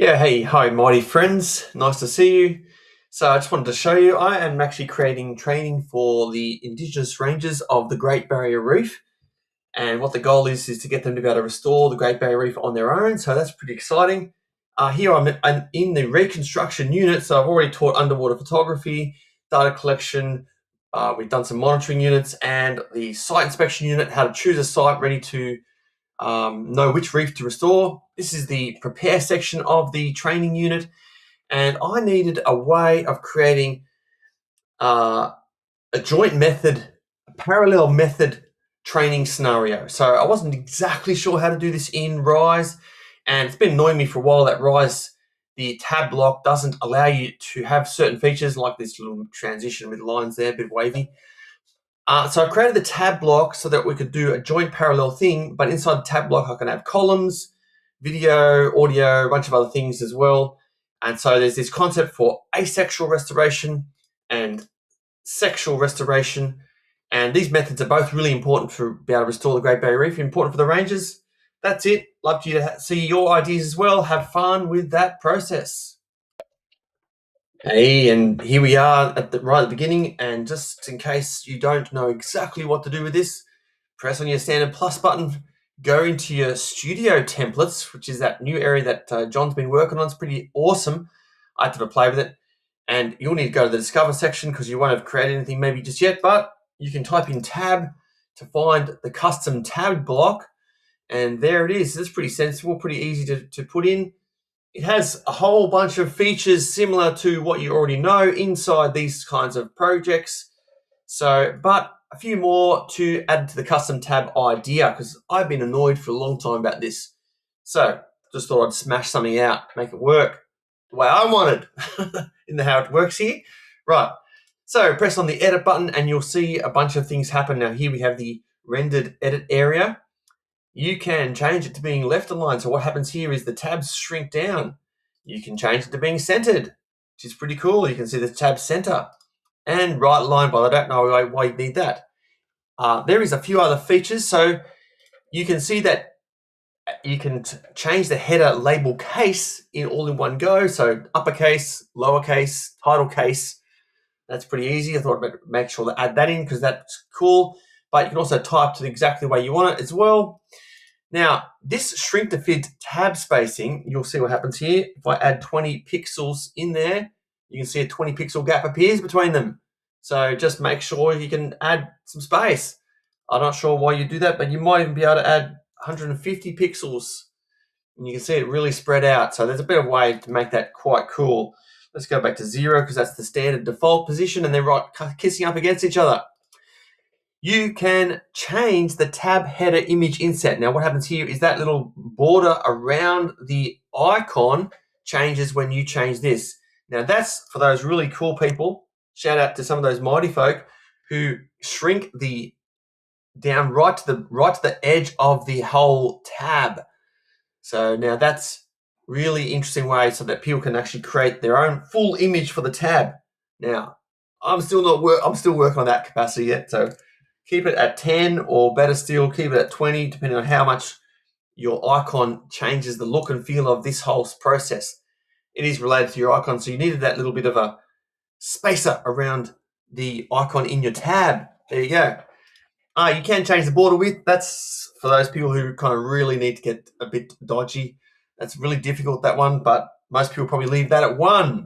Yeah, hey, hi, mighty friends. Nice to see you. So, I just wanted to show you I am actually creating training for the Indigenous Rangers of the Great Barrier Reef. And what the goal is to get them to be able to restore the Great Barrier Reef on their own. So, that's pretty exciting. Here I'm in the reconstruction unit. So, I've already taught underwater photography, data collection. We've done some monitoring units and the site inspection unit, how to choose a site ready to know which reef to restore. This is the prepare section of the training unit, and I needed a way of creating uh, a joint method, a parallel method training scenario. So I wasn't exactly sure how to do this in Rise, and it's been annoying me for a while that Rise, the tab block doesn't allow you to have certain features like this little transition with lines there, a bit wavy. So I created the tab block so that we could do a joint parallel thing, but inside the tab block I can have columns, video, audio, a bunch of other things as well. And so there's this concept for asexual restoration and sexual restoration. And these methods are both really important to be able to restore the Great Barrier Reef, important for the rangers. That's it. Love you to see your ideas as well. Have fun with that process. Hey, and here we are right at the beginning. And just in case you don't know exactly what to do with this, press on your standard plus button, go into your studio templates, which is that new area that John's been working on. It's pretty awesome. I had to have a play with it. And you'll need to go to the discover section because you won't have created anything maybe just yet, but you can type in tab to find the custom tab block. And there it is. It's pretty sensible, pretty easy to put in. It has a whole bunch of features similar to what you already know inside these kinds of projects. So, but a few more to add to the custom tab idea because I've been annoyed for a long time about this. So, just thought I'd smash something out, make it work the way I wanted. In the how it works here. Right. So, press on the edit button and you'll see a bunch of things happen. Now, here we have the rendered edit area. You can change it to being left aligned. So what happens here is the tabs shrink down. You can change it to being centered, which is pretty cool. You can see the tab center and right aligned, but I don't know why you need that. There is a few other features. So you can see that you can change the header label case all in one go. So uppercase, lowercase, title case. That's pretty easy. I thought I'd make sure to add that in because that's cool. But you can also type to exactly the way you want it as well. Now, this shrink to fit tab spacing, you'll see what happens here. If I add 20 pixels in there, you can see a 20 pixel gap appears between them. So just make sure you can add some space. I'm not sure why you do that, but you might even be able to add 150 pixels. And you can see it really spread out. So there's a bit of way to make that quite cool. Let's go back to 0 because that's the standard default position and they're right kissing up against each other. You can change the tab header image inset. Now what happens here is that little border around the icon changes when you change this. Now that's for those really cool people. Shout out to some of those mighty folk who shrink the down right to the edge of the whole tab. So now that's really interesting way so that people can actually create their own full image for the tab. Now I'm still working on that capacity yet, so keep it at 10 or better still, keep it at 20, depending on how much your icon changes the look and feel of this whole process. It is related to your icon, so you needed that little bit of a spacer around the icon in your tab. There you go. You can change the border width. That's for those people who kind of really need to get a bit dodgy. That's really difficult, that one, but most people probably leave that at 1.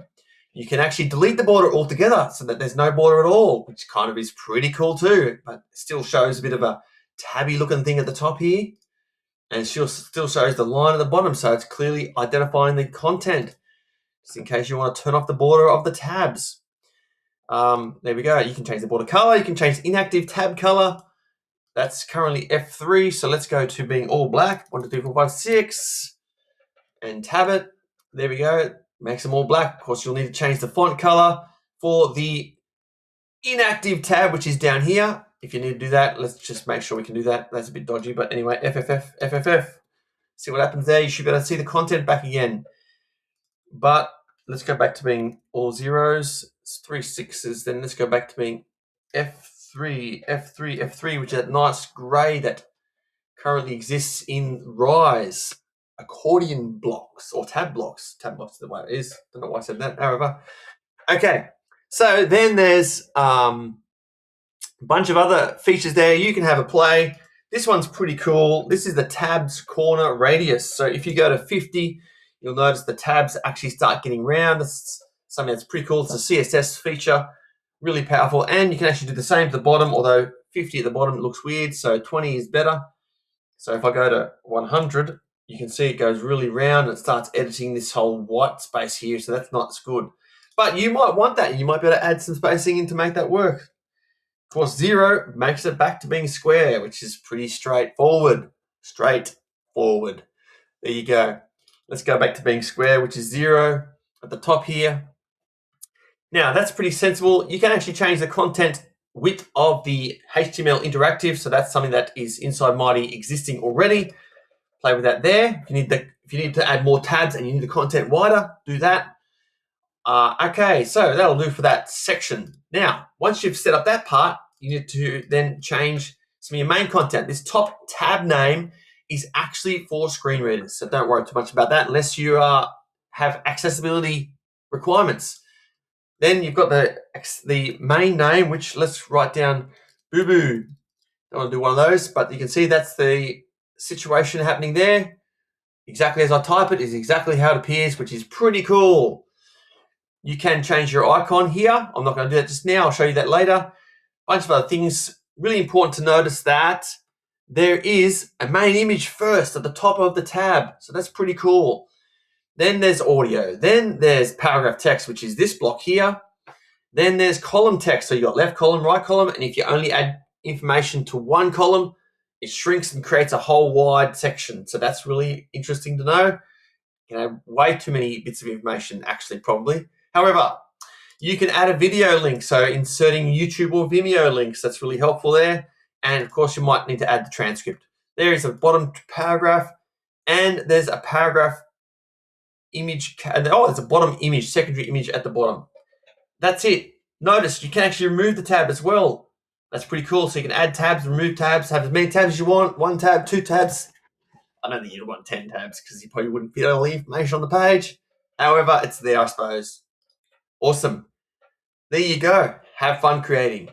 You can actually delete the border altogether so that there's no border at all, which kind of is pretty cool too, but still shows a bit of a tabby looking thing at the top here. And still shows the line at the bottom, so it's clearly identifying the content, just in case you want to turn off the border of the tabs. There we go. You can change the border color. You can change the inactive tab color. That's currently F3, so let's go to being all black. 1, 2, 3, 4, 5, 6. And tab it. There we go. Makes them all black. Of course, you'll need to change the font color for the inactive tab, which is down here. If you need to do that, let's just make sure we can do that. That's a bit dodgy, but anyway, FFF. See what happens there. You should be able to see the content back again. But let's go back to being all zeros. It's 3 6s. Then let's go back to being F3, which is that nice gray that currently exists in Rise. tab-to-accordion blocks or tab blocks. Tab blocks is the way it is. Don't know why I said that. However, okay. So then there's a bunch of other features there. You can have a play. This one's pretty cool. This is the tabs corner radius. So if you go to 50, you'll notice the tabs actually start getting round. That's something that's pretty cool. It's a CSS feature, really powerful. And you can actually do the same to the bottom, although 50 at the bottom looks weird, so 20 is better. So if I go to 100, you can see it goes really round and it starts editing this whole white space here, so that's not as good. But you might want that. You might be able to add some spacing in to make that work. Of course, 0 makes it back to being square, which is pretty straightforward. Straightforward. There you go. Let's go back to being square, which is 0 at the top here. Now, that's pretty sensible. You can actually change the content width of the HTML interactive, so that's something that is inside Mighty existing already. Play with that there. If you need to add more tabs and you need the content wider, do that. Okay, so that'll do for that section. Now, once you've set up that part, you need to then change some of your main content. This top tab name is actually for screen readers, so don't worry too much about that unless you have accessibility requirements. Then you've got the main name, which let's write down boo boo. Don't want to do one of those, but you can see that's the situation happening there. Exactly as I type it is exactly how it appears, which is pretty cool. You can change your icon here. I'm not going to do that just now. I'll show you that later. A bunch of other things. Really important to notice that there is a main image first at the top of the tab. So that's pretty cool. Then there's audio. Then there's paragraph text, which is this block here. Then there's column text. So you've got left column, right column. And if you only add information to one column, it shrinks and creates a whole wide section. So that's really interesting to know. You know, way too many bits of information, actually, probably. However, you can add a video link. So inserting YouTube or Vimeo links, that's really helpful there. And of course, you might need to add the transcript. There is a bottom paragraph, and there's a paragraph image. Oh, there's a bottom image, secondary image at the bottom. That's it. Notice you can actually remove the tab as well. That's pretty cool. So you can add tabs, remove tabs, have as many tabs as you want. 1 tab, 2 tabs. I don't think you'd want 10 tabs because you probably wouldn't fit all the information on the page. However, it's there, I suppose. Awesome. There you go. Have fun creating.